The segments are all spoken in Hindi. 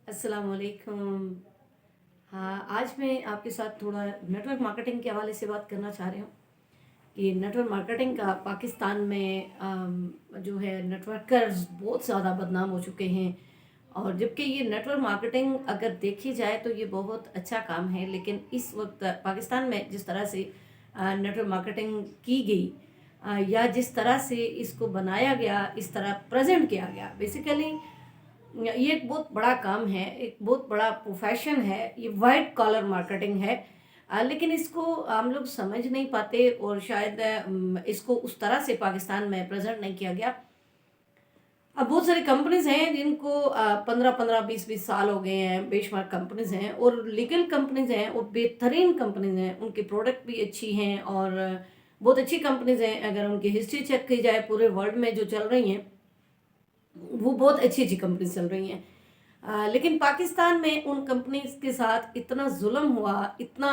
अस्सलाम वालेकुम। हाँ, आज मैं आपके साथ थोड़ा नेटवर्क मार्केटिंग के हवाले से बात करना चाह रही हूँ कि नेटवर्क मार्केटिंग का पाकिस्तान में जो है नेटवर्कर्स बहुत ज़्यादा बदनाम हो चुके हैं। और जबकि ये नेटवर्क मार्केटिंग अगर देखी जाए तो ये बहुत अच्छा काम है, लेकिन इस वक्त पाकिस्तान में जिस तरह से नेटवर्क मार्केटिंग की गई या जिस तरह से इसको बनाया गया, इस तरह प्रेजेंट किया गया, बेसिकली ये एक बहुत बड़ा काम है, एक बहुत बड़ा प्रोफेशन है, ये वाइट कॉलर मार्केटिंग है। लेकिन इसको हम लोग समझ नहीं पाते और शायद इसको उस तरह से पाकिस्तान में प्रेजेंट नहीं किया गया। अब बहुत सारी कंपनीज हैं जिनको 15-15 20-20 साल हो गए हैं, बेशुमार कंपनीज हैं और लीगल कंपनीज हैं और बेहतरीन कंपनीज हैं, उनके प्रोडक्ट भी अच्छी हैं और बहुत अच्छी कंपनीज हैं। अगर उनकी हिस्ट्री चेक की जाए पूरे वर्ल्ड में जो चल रही हैं, वो बहुत अच्छी अच्छी कंपनी चल रही हैं। लेकिन पाकिस्तान में उन कंपनीज के साथ इतना जुल्म हुआ, इतना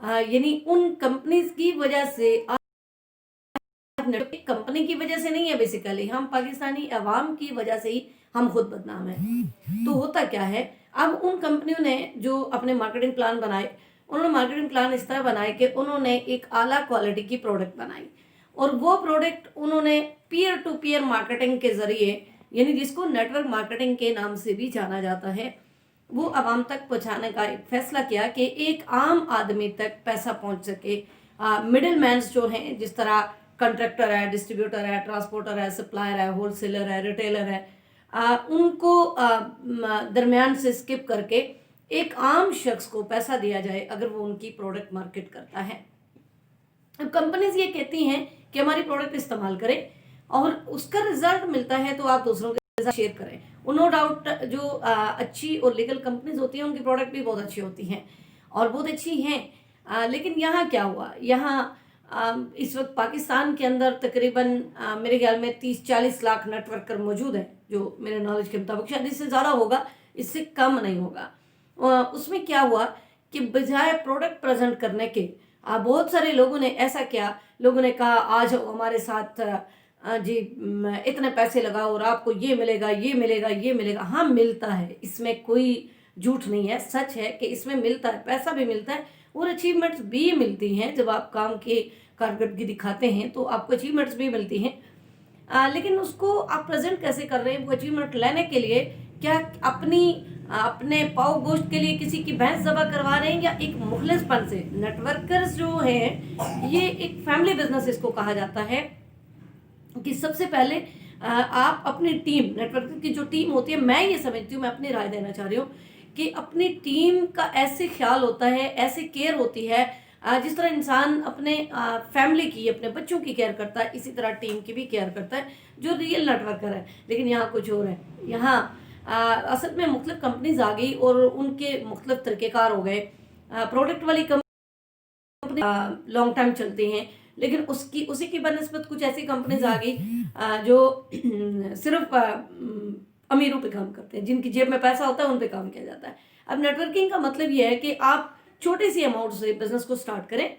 यानी उन कंपनीज की वजह से एक कंपनी की वजह से नहीं है, बेसिकली हम पाकिस्तानी अवाम की वजह से ही हम खुद बदनाम हैं। तो होता क्या है, अब उन कंपनियों ने जो अपने मार्केटिंग प्लान बनाए, उन्होंने मार्केटिंग प्लान इस तरह बनाए कि उन्होंने एक आला क्वालिटी की प्रोडक्ट बनाई और वो प्रोडक्ट उन्होंने पीयर टू पीयर मार्केटिंग के जरिए, यानी जिसको नेटवर्क मार्केटिंग के नाम से भी जाना जाता है, वो आवाम तक पहुंचाने का एक फैसला किया कि एक आम आदमी तक पैसा पहुंच सके। मिडिल मैन्स जो हैं, जिस तरह कंट्रैक्टर है, डिस्ट्रीब्यूटर है, ट्रांसपोर्टर है, सप्लायर है, होलसेलर है, रिटेलर है, उनको दरमियान से स्किप करके एक आम शख्स को पैसा दिया जाए अगर वो उनकी प्रोडक्ट मार्केट करता है। अब कंपनीज ये कहती हैं कि हमारी प्रोडक्ट इस्तेमाल करें और उसका रिजल्ट मिलता है तो आप दूसरों के साथ शेयर करें। और नो डाउट जो अच्छी और लीगल कंपनीज होती हैं उनकी प्रोडक्ट भी बहुत अच्छी होती हैं और बहुत अच्छी हैं। लेकिन यहाँ क्या हुआ, यहाँ इस वक्त पाकिस्तान के अंदर तकरीबन मेरे ख्याल में 30-40 लाख नेटवर्कर मौजूद हैं, जो मेरे नॉलेज के मुताबिक, शायद इससे ज़्यादा होगा, इससे कम नहीं होगा। उसमें क्या हुआ कि बजाय प्रोडक्ट प्रेजेंट करने के बहुत सारे लोगों ने ऐसा किया, लोगों ने कहा आज हमारे साथ जी इतने पैसे लगाओ और आपको ये मिलेगा, ये मिलेगा, ये मिलेगा। हाँ, मिलता है, इसमें कोई झूठ नहीं है, सच है कि इसमें मिलता है, पैसा भी मिलता है और अचीवमेंट्स भी मिलती हैं। जब आप काम की कारकर्दगी दिखाते हैं तो आपको अचीवमेंट्स भी मिलती हैं। लेकिन उसको आप प्रेजेंट कैसे कर रहे हैं, वो अचीवमेंट लेने के लिए क्या अपने पाव गोश्त के लिए किसी की भैंस ज़बह करवा रहे हैं या एक मुखलिसपन से? नेटवर्कर्स जो हैं, ये एक फैमिली बिजनेस इसको कहा जाता है कि सबसे पहले आप अपनी टीम, नेटवर्किंग की जो टीम होती है, मैं ये समझती हूँ, मैं अपनी राय देना चाह रही हूँ कि अपनी टीम का ऐसे ख्याल होता है, ऐसे केयर होती है, जिस तरह इंसान अपने फैमिली की, अपने बच्चों की केयर करता है, इसी तरह टीम की भी केयर करता है जो रियल नेटवर्कर है। लेकिन यहाँ कुछ और है। यहाँ असल में मुख्तलिफ कंपनीज आ गई और उनके मुख्तलिफ तरीक़ेकार हो गए। प्रोडक्ट वाली कंपनी लॉन्ग टाइम चलती हैं, लेकिन उसी की बनस्बत कुछ ऐसी कंपनीज आ गई जो सिर्फ अमीरों पे काम करते हैं, जिनकी जेब में पैसा होता है उन पे काम किया जाता है। अब नेटवर्किंग का मतलब यह है कि आप छोटी सी अमाउंट से बिजनेस को स्टार्ट करें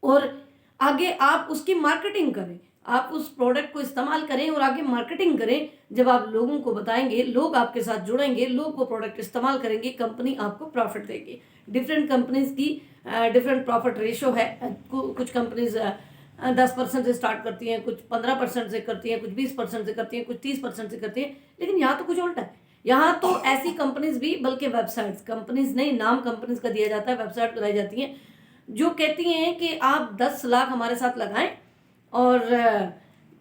और आगे आप उसकी मार्केटिंग करें, आप उस प्रोडक्ट को इस्तेमाल करें और आगे मार्केटिंग करें। जब आप लोगों को बताएंगे, लोग आपके साथ जुड़ेंगे, लोग वो प्रोडक्ट इस्तेमाल करेंगे, कंपनी आपको प्रॉफिट देगी। डिफरेंट कंपनीज की डिफरेंट प्रॉफिट रेशो है। कुछ कंपनीज 10% से स्टार्ट करती हैं, कुछ 15% से करती हैं, कुछ 20% से करती हैं, कुछ 30% से करती हैं। लेकिन यहाँ तो कुछ उल्टा है। यहाँ तो ऐसी कंपनीज भी, बल्कि वेबसाइट्स, कंपनीज नहीं, नाम कंपनीज का दिया जाता है, वेबसाइट बनाई जाती हैं जो कहती हैं कि आप 10 लाख हमारे साथ लगाएं और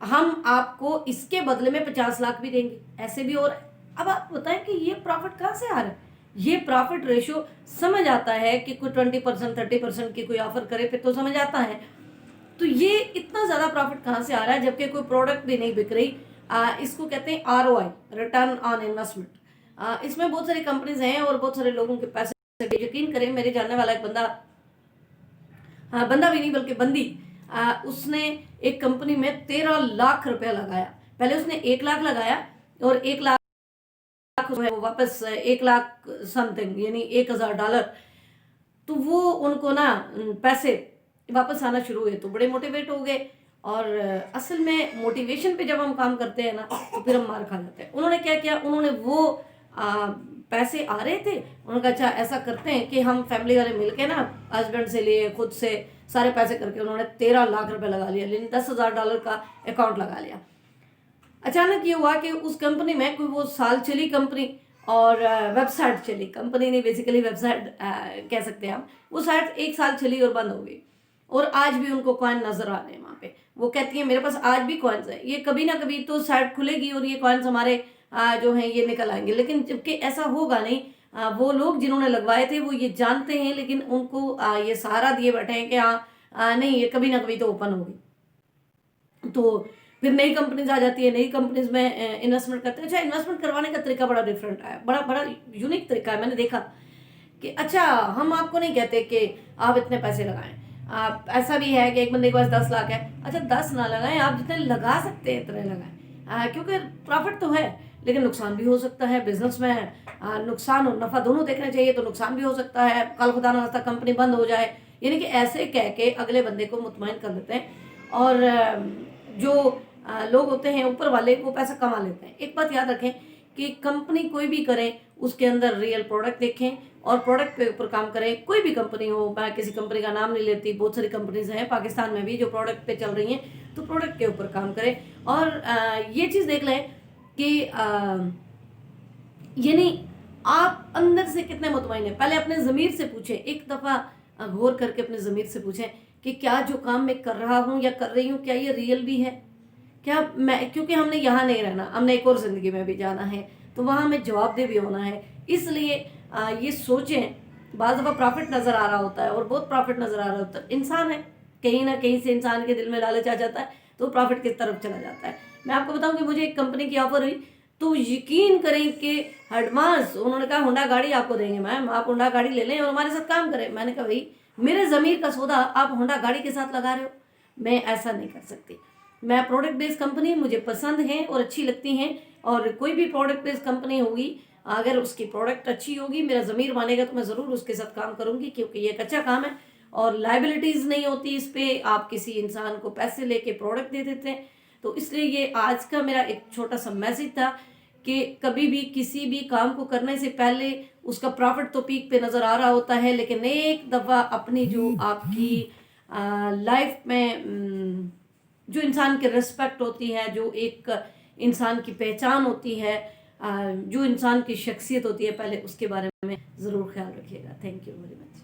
हम आपको इसके बदले में 50 लाख भी देंगे। ऐसे भी। और अब आप बताएं कि ये प्रॉफिट कहाँ से आ रहा है? ये प्रॉफिट रेशो समझ आता है कि कोई 20% 30% की कोई ऑफर करे फिर तो समझ आता है। तो ये इतना ज़्यादा प्रॉफिट कहाँ से आ रहा है जबकि कोई प्रोडक्ट भी नहीं बिक रही? इसको कहते हैं ROI, रिटर्न ऑन इन्वेस्टमेंट। इसमें बहुत सारी कंपनीज हैं और बहुत सारे लोगों के पैसे। यकीन करें, मेरे जानने वाला एक बंदा, बंदा भी नहीं बल्कि बंदी, उसने एक कंपनी में 13 लाख रुपया लगाया। पहले उसने 1 लाख लगाया और 1 लाख जो है वो वापस 1 लाख समथिंग, यानी $1000, तो वो उनको ना पैसे वापस आना शुरू हुए तो बड़े मोटिवेट हो गए। और असल में मोटिवेशन पे जब हम काम करते हैं ना तो फिर हम मार खा जाते हैं। उन्होंने क्या किया, उन्होंने वो पैसे आ रहे थे, उन्होंने कहा अच्छा ऐसा करते हैं कि हम फैमिली वाले मिलके ना, हस्बैंड से लिए, खुद से सारे पैसे करके उन्होंने 13 लाख रुपए लगा लिया, लेकिन $10,000 का अकाउंट लगा लिया। अचानक ये हुआ कि उस कंपनी में कोई वो साल चली कंपनी और वेबसाइट चली, कंपनी नहीं बेसिकली वेबसाइट कह सकते हैं हम, वो साइट 1 साल चली और बंद हो गई। और आज भी उनको कॉइन नजर आ रहे हैं वहाँ पे। वो कहती है मेरे पास आज भी कॉइन्स है, ये कभी ना कभी तो साइट खुलेगी और ये कॉइन्स हमारे जो हैं ये निकल आएंगे, लेकिन जबकि ऐसा होगा नहीं। वो लोग जिन्होंने लगवाए थे वो ये जानते हैं, लेकिन उनको ये सहारा दिए बैठे हैं कि नहीं ये कभी ना कभी तो ओपन होगी। तो फिर नई कंपनीज आ जाती है, नई कंपनीज में इन्वेस्टमेंट करते हैं। अच्छा, इन्वेस्टमेंट करवाने का तरीका बड़ा डिफरेंट है, बड़ा बड़ा यूनिक तरीका है। मैंने देखा कि अच्छा हम आपको नहीं कहते कि आप इतने पैसे लगाएं। आप ऐसा भी है कि एक बंदे के पास 10 लाख है, अच्छा 10 ना लगाएं, आप जितने लगा सकते हैं इतने लगाएं, क्योंकि प्रॉफिट तो है लेकिन नुकसान भी हो सकता है। बिजनेस में नुकसान और नफा दोनों देखना चाहिए, तो नुकसान भी हो सकता है, कल खुदा ना खास्ता कंपनी बंद हो जाए। यानी कि ऐसे कह के अगले बंदे को मुतमईन कर देते हैं और जो लोग होते हैं ऊपर वाले को पैसा कमा लेते हैं। एक बात याद रखें कि कंपनी कोई भी करें उसके अंदर रियल प्रोडक्ट देखें और प्रोडक्ट पे ऊपर काम करें। कोई भी कंपनी हो, मैं किसी कंपनी का नाम नहीं लेती, बहुत सारी कंपनीज हैं पाकिस्तान में भी जो प्रोडक्ट पे चल रही हैं, तो प्रोडक्ट के ऊपर काम करें। और ये चीज़ देख लें कि यानी आप अंदर से कितने मुतमईन हैं। पहले अपने ज़मीर से पूछें, एक दफ़ा गौर करके अपने ज़मीर से पूछें कि क्या जो काम मैं कर रहा हूँ या कर रही हूँ क्या ये रियल भी है, क्या मैं, क्योंकि हमने यहाँ नहीं रहना, हमने एक और ज़िंदगी में भी जाना है, तो वहाँ हमें जवाबदेह भी होना है। इसलिए ये सोचें। बाज़ दफ़ा प्रॉफिट नज़र आ रहा होता है और बहुत प्रॉफिट नज़र आ रहा होता है, इंसान है, कहीं ना कहीं से इंसान के दिल में लालच आ जाता है तो प्रॉफिट की तरफ चला जाता है। मैं आपको बताऊं कि मुझे एक कंपनी की ऑफर हुई, तो यकीन करें कि एडवांस उन्होंने कहा होंडा गाड़ी आपको देंगे मैम, आप होंडा गाड़ी ले लें और हमारे साथ काम करें। मैंने कहा भाई मेरे ज़मीर का सौदा आप होंडा गाड़ी के साथ लगा रहे हो, मैं ऐसा नहीं कर सकती। मैं प्रोडक्ट बेस्ड कंपनी मुझे पसंद है और अच्छी लगती हैं, और कोई भी प्रोडक्ट बेस्ड कंपनी होगी अगर उसकी प्रोडक्ट अच्छी होगी, मेरा ज़मीर मानेगा तो मैं ज़रूर उसके साथ काम करूंगी, क्योंकि ये एक अच्छा काम है और लाइबिलिटीज़ नहीं होती इस पर। आप किसी इंसान को पैसे लेके प्रोडक्ट दे देते हैं। तो इसलिए ये आज का मेरा एक छोटा सा मैसेज था कि कभी भी किसी भी काम को करने से पहले उसका प्रॉफिट तो पीक पे नज़र आ रहा होता है, लेकिन एक दफ़ा अपनी जो आपकी लाइफ में जो इंसान की रिस्पेक्ट होती है, जो एक इंसान की पहचान होती है, जो इंसान की शख्सियत होती है, पहले उसके बारे में ज़रूर ख्याल रखिएगा। Thank you very much.